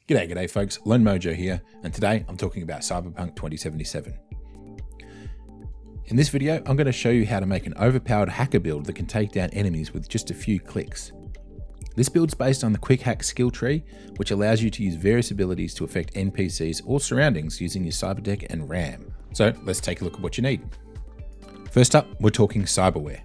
G'day folks, Lone Mojo here, and today I'm talking about Cyberpunk 2077. In this video, I'm going to show you how to make an overpowered hacker build that can take down enemies with just a few clicks. This build's based on the Quick Hack skill tree, which allows you to use various abilities to affect NPCs or surroundings using your Cyberdeck and RAM. So let's take a look at what you need. First up, we're talking cyberware.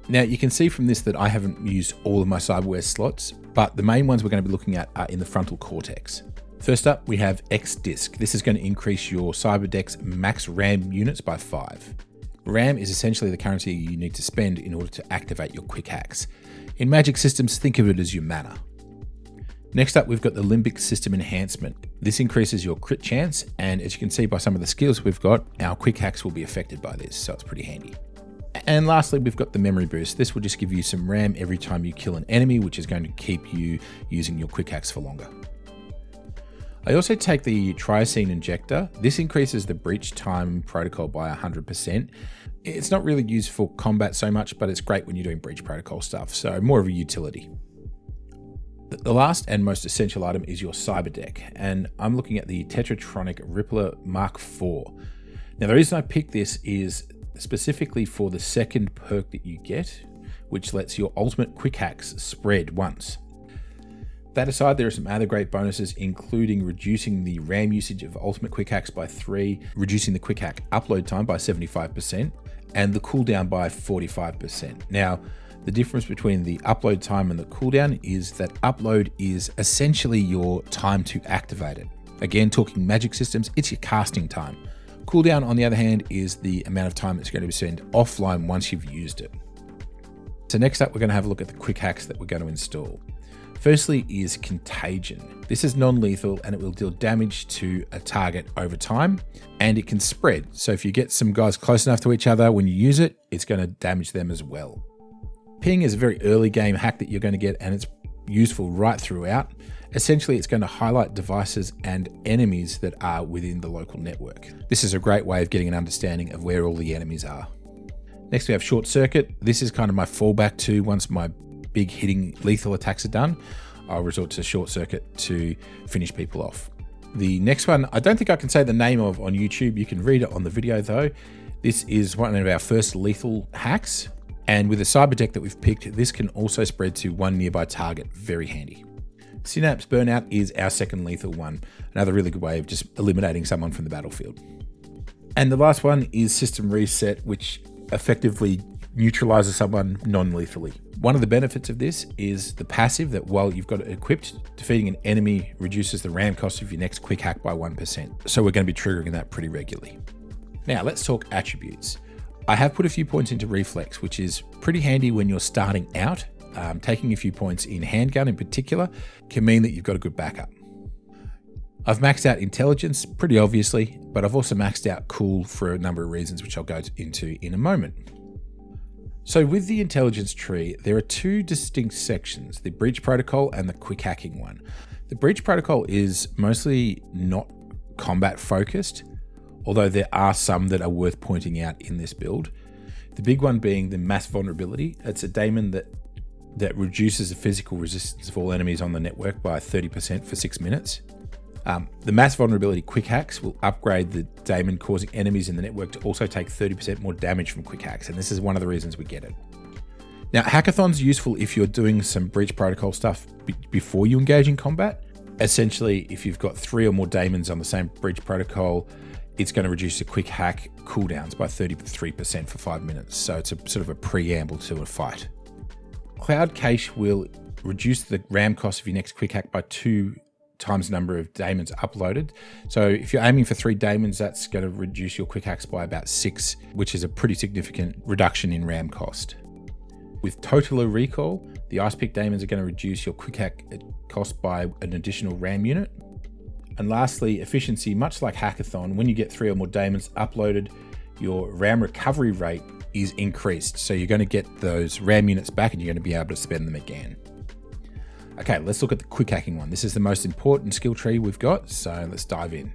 Now you can see from this that I haven't used all of my cyberware slots, but the main ones we're going to be looking at are in the frontal cortex. First up, we have X-Disk. This is going to increase your Cyberdeck's max RAM units by 5. RAM is essentially the currency you need to spend in order to activate your quick hacks. In Magic Systems, think of it as your mana. Next up, we've got the Limbic System Enhancement. This increases your crit chance, and as you can see by some of the skills we've got, our quick hacks will be affected by this, so it's pretty handy. And lastly, we've got the Memory Boost. This will just give you some RAM every time you kill an enemy, which is going to keep you using your quick hacks for longer. I also take the Triacine Injector. This increases the breach time protocol by 100%. It's not really used for combat so much, but it's great when you're doing breach protocol stuff, so more of a utility. The last and most essential item is your Cyberdeck, and I'm looking at the Tetratronic Rippler Mark IV. Now the reason I picked this is specifically for the second perk that you get, which lets your ultimate quick hacks spread once. That aside, there are some other great bonuses, including reducing the RAM usage of ultimate quick hacks by 3, reducing the quick hack upload time by 75%, and the cooldown by 45%. Now, the difference between the upload time and the cooldown is that upload is essentially your time to activate it. Again, talking Magic Systems, it's your casting time. Cooldown, on the other hand, is the amount of time it's going to be spent offline once you've used it. So next up, we're going to have a look at the quick hacks that we're going to install. Firstly is Contagion. This is non-lethal and it will deal damage to a target over time, and it can spread. So if you get some guys close enough to each other when you use it, it's going to damage them as well. Ping is a very early game hack that you're going to get, and it's useful right throughout. Essentially, it's going to highlight devices and enemies that are within the local network. This is a great way of getting an understanding of where all the enemies are. Next, we have Short Circuit. This is kind of my fallback to once my big hitting lethal attacks are done, I'll resort to Short Circuit to finish people off. The next one, I don't think I can say the name of on YouTube. You can read it on the video though. This is one of our first lethal hacks. And with the Cyberdeck that we've picked, this can also spread to one nearby target. Very handy. Synapse Burnout is our second lethal one. Another really good way of just eliminating someone from the battlefield. And the last one is System Reset, which effectively neutralizes someone non-lethally. One of the benefits of this is the passive that while you've got it equipped, defeating an enemy reduces the RAM cost of your next quick hack by 1%. So we're going to be triggering that pretty regularly. Now let's talk attributes. I have put a few points into Reflex, which is pretty handy when you're starting out. Taking a few points in handgun in particular can mean that you've got a good backup. I've maxed out Intelligence pretty obviously, but I've also maxed out Cool for a number of reasons, which I'll go into in a moment. So with the Intelligence tree, there are two distinct sections, the Breach Protocol and the Quick Hacking one. The Breach Protocol is mostly not combat focused, although there are some that are worth pointing out in this build. The big one being the Mass Vulnerability. It's a daemon that reduces the physical resistance of all enemies on the network by 30% for 6 minutes. The Mass Vulnerability quick hacks will upgrade the daemon, causing enemies in the network to also take 30% more damage from quick hacks, and this is one of the reasons we get it. Now, Hackathon's useful if you're doing some Breach Protocol stuff before you engage in combat. Essentially, if you've got 3 or more daemons on the same Breach Protocol, it's going to reduce the quick hack cooldowns by 33% for 5 minutes, so it's a sort of a preamble to a fight. Cloud Cache will reduce the RAM cost of your next quick hack by 2 times the number of daemons uploaded. So if you're aiming for 3 daemons, that's going to reduce your quick hacks by about 6, which is a pretty significant reduction in RAM cost. With Total Recall, the Ice Pick daemons are going to reduce your quick hack cost by an additional RAM unit. And lastly, Efficiency, much like Hackathon, when you get 3 or more daemons uploaded, your RAM recovery rate is increased. So you're going to get those RAM units back and you're going to be able to spend them again. Okay, let's look at the quick hacking one. This is the most important skill tree we've got, so let's dive in.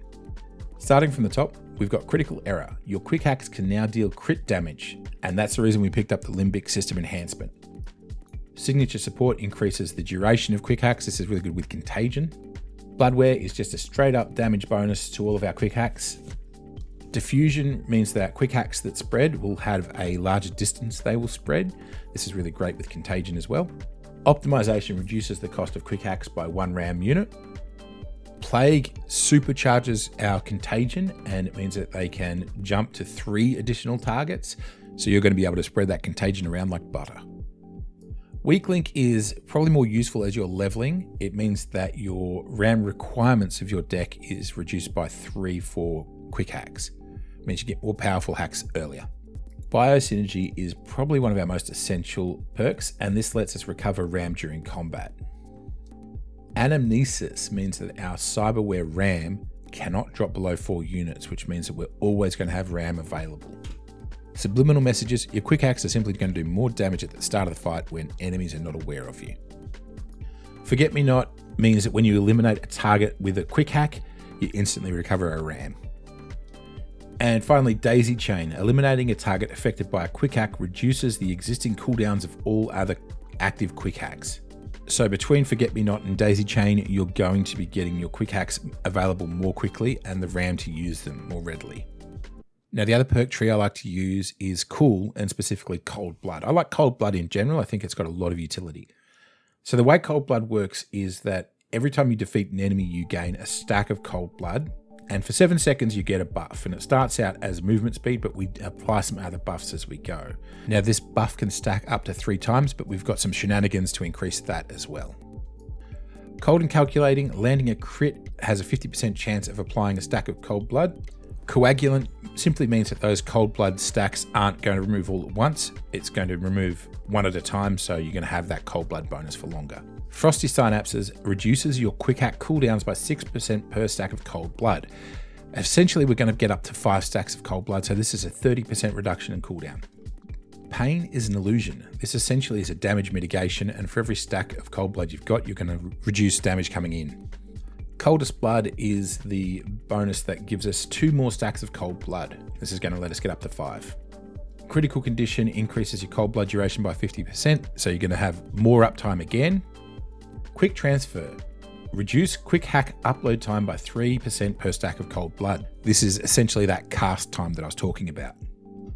Starting from the top, we've got Critical Error. Your quick hacks can now deal crit damage, and that's the reason we picked up the Limbic System Enhancement. Signature Support increases the duration of quick hacks. This is really good with Contagion. Bloodwear is just a straight up damage bonus to all of our quick hacks. Diffusion means that quick hacks that spread will have a larger distance they will spread. This is really great with contagion as well. Optimization reduces the cost of quick hacks by 1 RAM unit. Plague supercharges our contagion, and it means that they can jump to 3 additional targets. So you're going to be able to spread that contagion around like butter. Weak link is probably more useful as you're leveling. It means that your RAM requirements of your deck is reduced by 3 for quick hacks. It means you get more powerful hacks earlier. Biosynergy is probably one of our most essential perks, and this lets us recover RAM during combat. Anamnesis means that our cyberware RAM cannot drop below 4 units, which means that we're always going to have RAM available. Subliminal messages, your quick hacks are simply going to do more damage at the start of the fight when enemies are not aware of you. Forget Me Not means that when you eliminate a target with a quick hack, you instantly recover a RAM. And finally, Daisy Chain. Eliminating a target affected by a quick hack reduces the existing cooldowns of all other active quick hacks. So between Forget Me Not and Daisy Chain, you're going to be getting your quick hacks available more quickly and the RAM to use them more readily. Now, the other perk tree I like to use is Cool, and specifically Cold Blood. I like Cold Blood in general. I think it's got a lot of utility. So the way Cold Blood works is that every time you defeat an enemy, you gain a stack of Cold Blood. And for 7 seconds, you get a buff. And it starts out as movement speed, but we apply some other buffs as we go. Now, this buff can stack up to 3 times, but we've got some shenanigans to increase that as well. Cold and Calculating, landing a crit has a 50% chance of applying a stack of Cold Blood. Coagulant simply means that those Cold Blood stacks aren't going to remove all at once. It's going to remove one at a time, so you're going to have that Cold Blood bonus for longer. Frosty Synapses reduces your quick hack cooldowns by 6% per stack of Cold Blood. Essentially, we're going to get up to 5 stacks of Cold Blood, so this is a 30% reduction in cooldown. Pain is an illusion. This essentially is a damage mitigation, and for every stack of Cold Blood you've got, you're going to reduce damage coming in. Coldest Blood is the bonus that gives us 2 more stacks of Cold Blood. This is going to let us get up to 5. Critical Condition increases your Cold Blood duration by 50%, so you're going to have more uptime again. Quick Transfer. Reduce quick hack upload time by 3% per stack of Cold Blood. This is essentially that cast time that I was talking about.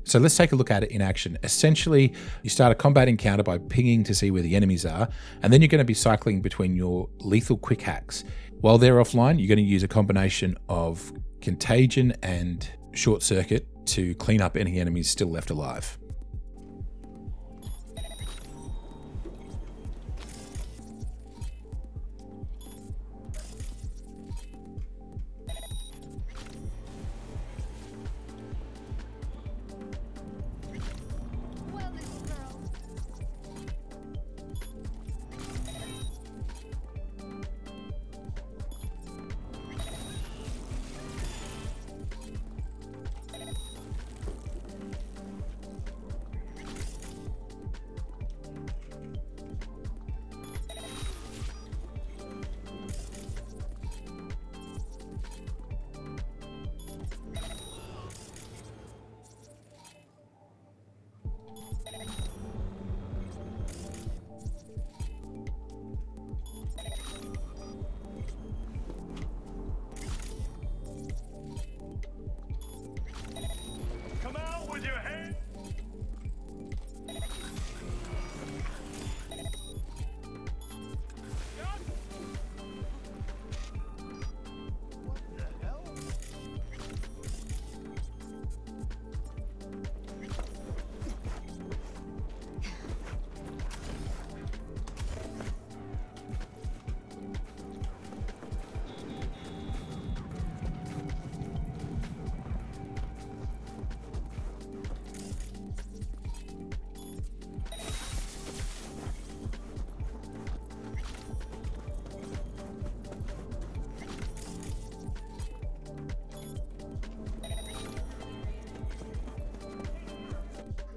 So let's take a look at it in action. Essentially, you start a combat encounter by pinging to see where the enemies are, and then you're going to be cycling between your lethal quick hacks. While they're offline, you're going to use a combination of Contagion and Short Circuit to clean up any enemies still left alive.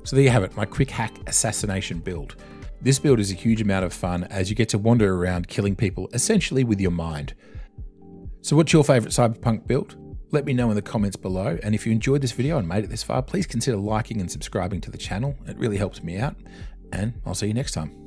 So there you have it, my quick hack assassination build. This build is a huge amount of fun as you get to wander around killing people essentially with your mind. So what's your favorite Cyberpunk build? Let me know in the comments below, and if you enjoyed this video and made it this far, please consider liking and subscribing to the channel. It really helps me out, and I'll see you next time.